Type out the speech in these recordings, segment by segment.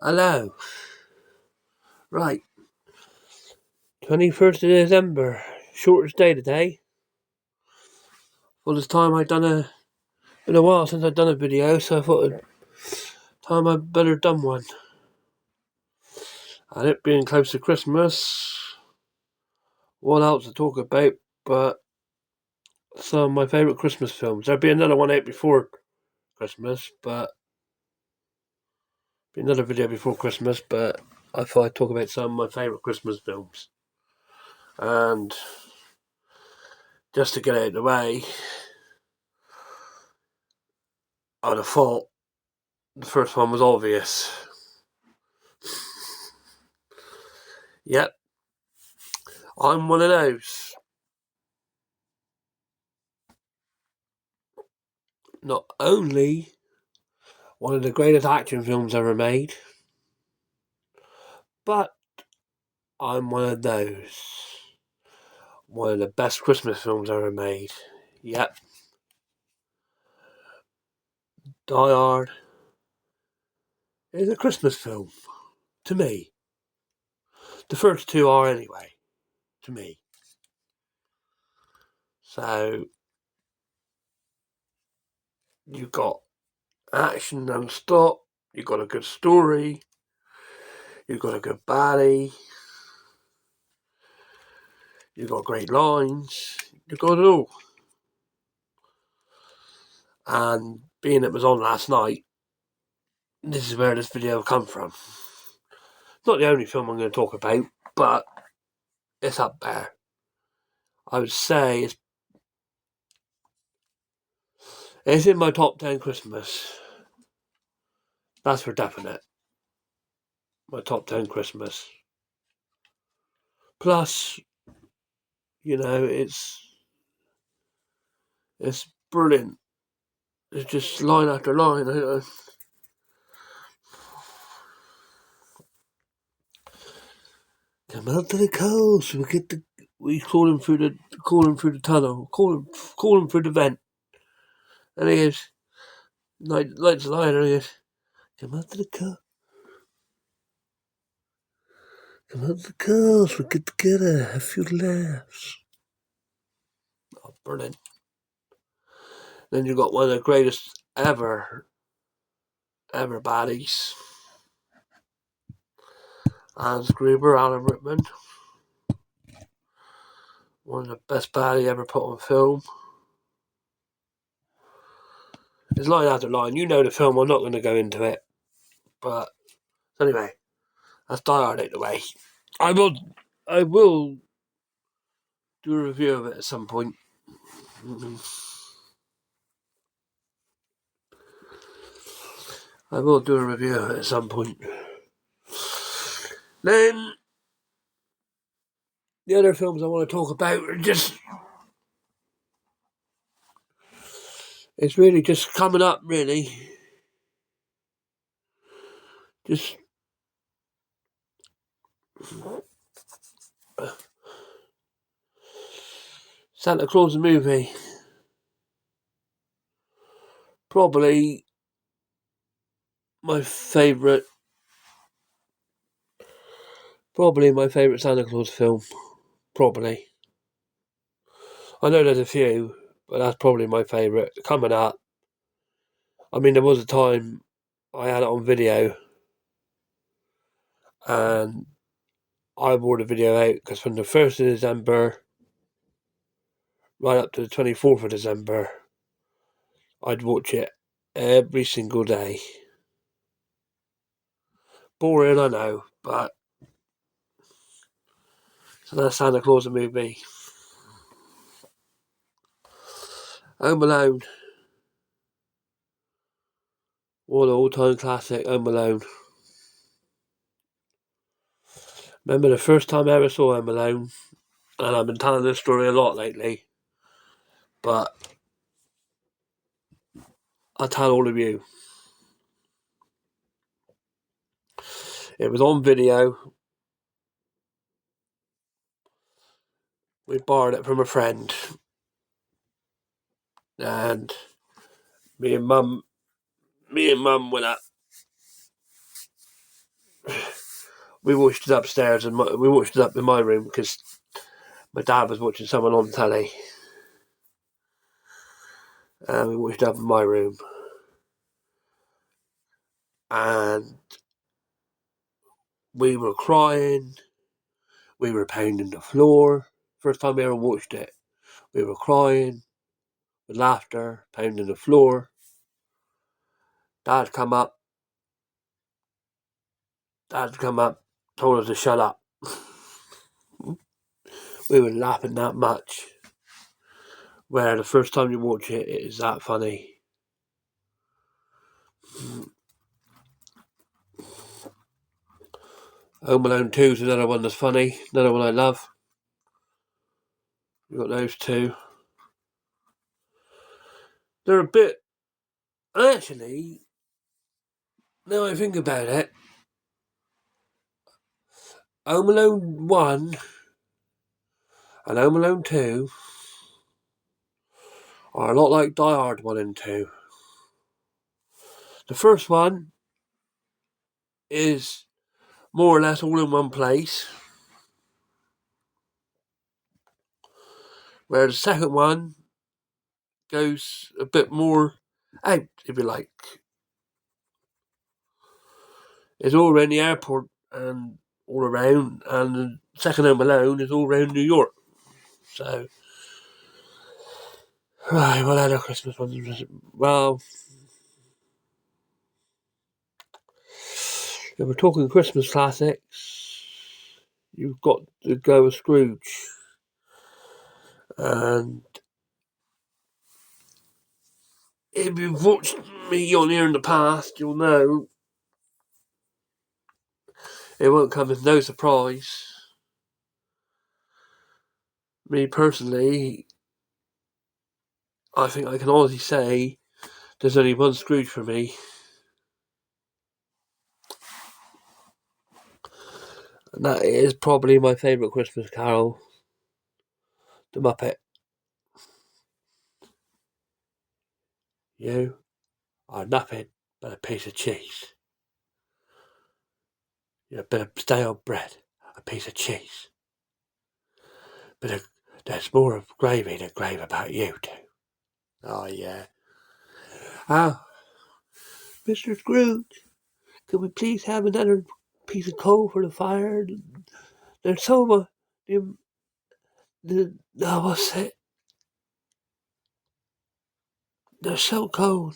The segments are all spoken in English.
Hello. Right. 21st of December. Shortest day today. Well, it's time I'd done been a while since I'd done a video, so I thought time I'd better done one. And it being close to Christmas, what else to talk about but some of my favourite Christmas films. There'll be another one out before Christmas, but be another video before Christmas, but I thought I'd talk about some of my favourite Christmas films. And just to get out of the way, I'd have thought the first one was obvious. Yep, I'm one of those. Not only one of the greatest action films ever made, but I'm one of those. One of the best Christmas films ever made. Yep. Die Hard is a Christmas film. To me. The first two are anyway. To me. So, you've got action non-stop. You've got a good story. You've got a good baddie. You've got great lines. You've got it all. And being it was on last night, this is where this video come from. Not the only film I'm going to talk about, but it's up there. I would say it's in my top 10 Christmas. That's for definite. My top 10 Christmas. Plus, it's brilliant. It's just line after line. Come out to the coast. We call him through the tunnel. Call him through the vent. And he goes, lights the line, and he goes, come out to the coast. Come out to the coast. We get together, have a few laughs. Oh, brilliant. Then you've got one of the greatest ever baddies. Hans Gruber, Alan Rickman. One of the best baddie ever put on film. It's line after line. You know the film, I'm not going to go into it. But, anyway, that's Die Hard out the way. I will do a review of it at some point. I will do a review of it at some point. Then, the other films I want to talk about are it's really just coming up, really. Just Santa Claus the movie. Probably my favourite Santa Claus film. Probably. I know there's a few, but that's probably my favourite. Coming up. I mean, there was a time I had it on video, and I wore the video out because from the 1st of December right up to the 24th of December, I'd watch it every single day. Boring, I know, but so that's Santa Claus the movie. Home Alone. What an all-time classic, Home Alone. Remember the first time I ever saw Home Alone, and I've been telling this story a lot lately, but I'll tell all of you. It was on video. We borrowed it from a friend, and me and Mum went up we watched it upstairs, and we watched it up in my room because my dad was watching someone on telly. And we watched it up in my room. And we were crying. We were pounding the floor. First time we ever watched it. We were crying with laughter, pounding the floor. Dad come up, told us to shut up. We were laughing that much. Where the first time you watch it, it is that funny. Home Alone 2 is another one that's funny. Another one I love. You've got those two. They're a bit... Actually, now I think about it, Home Alone 1 and Home Alone 2 are a lot like Die Hard 1 and 2. The first one is more or less all in one place, where the second one goes a bit more out, if you like. It's all around the airport and all around, and the second Home Alone is all around New York. So, right, what other Christmas ones? Well, if we're talking Christmas classics, you've got to go with Scrooge. And if you've watched me on here in the past, you'll know it won't come as no surprise. Me personally, I think I can honestly say there's only one Scrooge for me. And that is probably my favourite Christmas carol, The Muppet. You are nothing but a piece of cheese. You're a bit of stale bread, a piece of cheese. But there's more of gravy than grave about you two. Oh, yeah. Oh, Mr. Scrooge, could we please have another piece of coal for the fire? There's so much... what's it? They're so cold.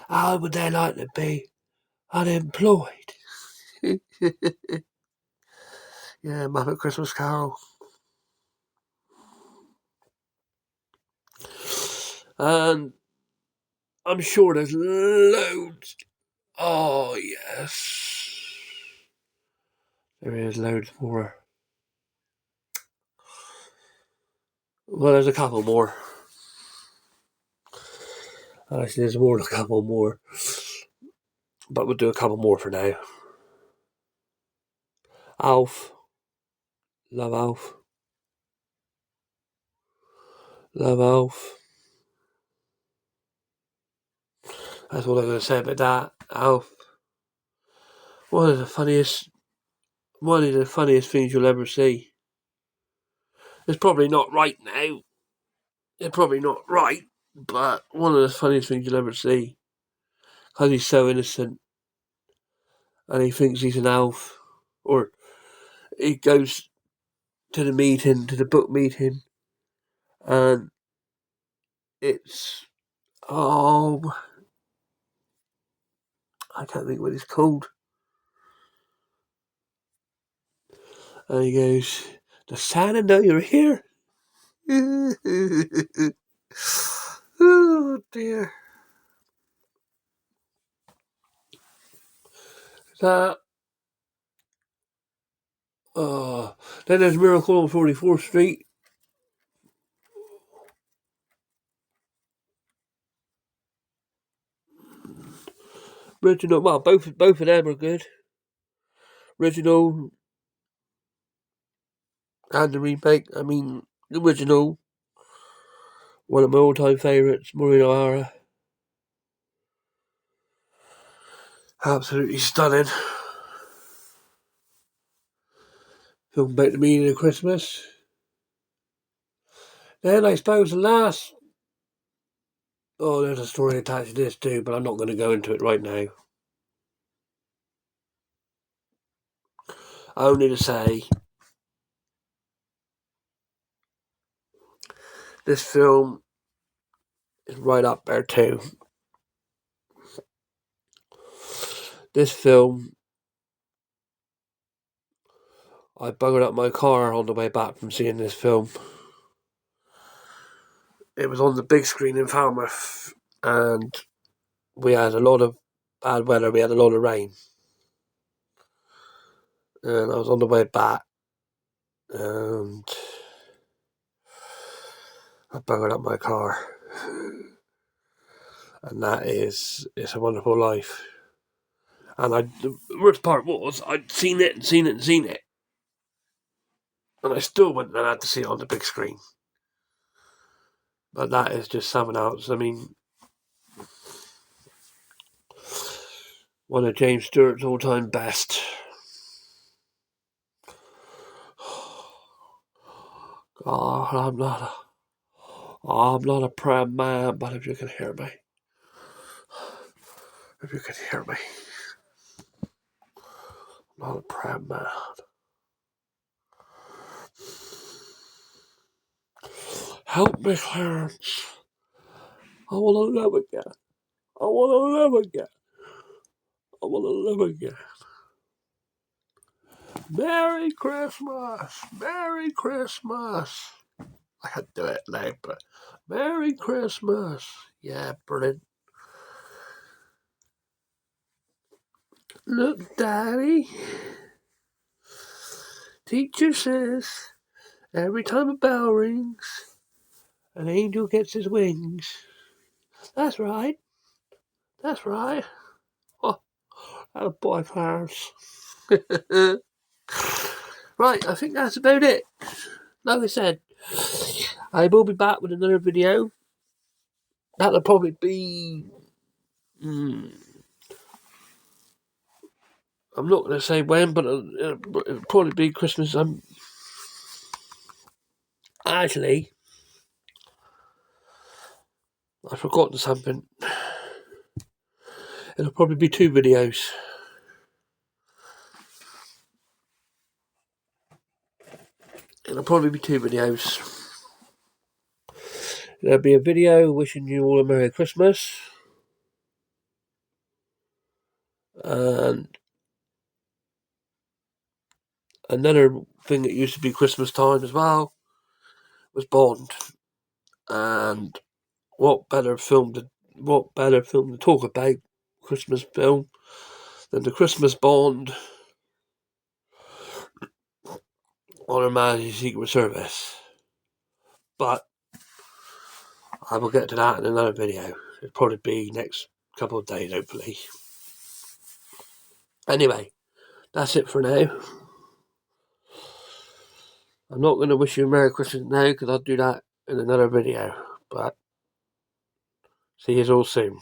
How would they like to be unemployed? Yeah, Muppet Christmas Carol. And I'm sure there's loads. Oh, yes. There is loads more. Well, there's a couple more. Actually, there's more than a couple more. But we'll do a couple more for now. Alf. Love Alf. Love Alf. That's all I'm going to say about that. Alf. One of the funniest things you'll ever see. It's probably not right now. It's probably not right, but one of the funniest things you'll ever see. Because he's so innocent. And he thinks he's an elf. Or he goes to the book meeting. And it's... Oh... I can't think what it's called. And he goes, does Santa know you're here? Oh dear. That. Then there's Miracle on 44th Street. Original, well, both of them are good. Original and the remake. I mean, the original, one of my all-time favourites, Maureen O'Hara. Absolutely stunning. film about the meaning of Christmas. Then I suppose the last... Oh, there's a story attached to this too, but I'm not going to go into it right now. Only to say, this film is right up there too. This film, I buggered up my car on the way back from seeing this film. It was on the big screen in Falmouth, and we had a lot of bad weather. We had a lot of rain, and I was on the way back, and I buggered up my car. And that is It's a Wonderful Life. And the worst part was, I'd seen it. And I still went and had to see it on the big screen. But that is just something else. I mean, one of James Stewart's all-time best. God, I'm not a proud man, but if you could hear me. If you could hear me. I'm not a proud man. Help me, Clarence. I want to live again. I want to live again. I want to live again. Merry Christmas. Merry Christmas. I can't do it now, but Merry Christmas. Yeah, brilliant. Look, Daddy. Teacher says every time a bell rings, an angel gets his wings. That's right. That's right. Oh, a boy, Clarence. Right, I think that's about it. Like I said, I will be back with another video. That'll probably be... I'm not going to say when, but it'll probably be Christmas. Actually, I've forgotten something. It'll probably be 2 videos. There'll be a video wishing you all a Merry Christmas. And another thing that used to be Christmas time as well was Bond. And what better film to talk about, Christmas film, than the Christmas Bond on Her Majesty's Secret Service. But I will get to that in another video. It'll probably be next couple of days, hopefully. Anyway, that's it for now. I'm not going to wish you a Merry Christmas now, because I'll do that in another video. But see you all soon.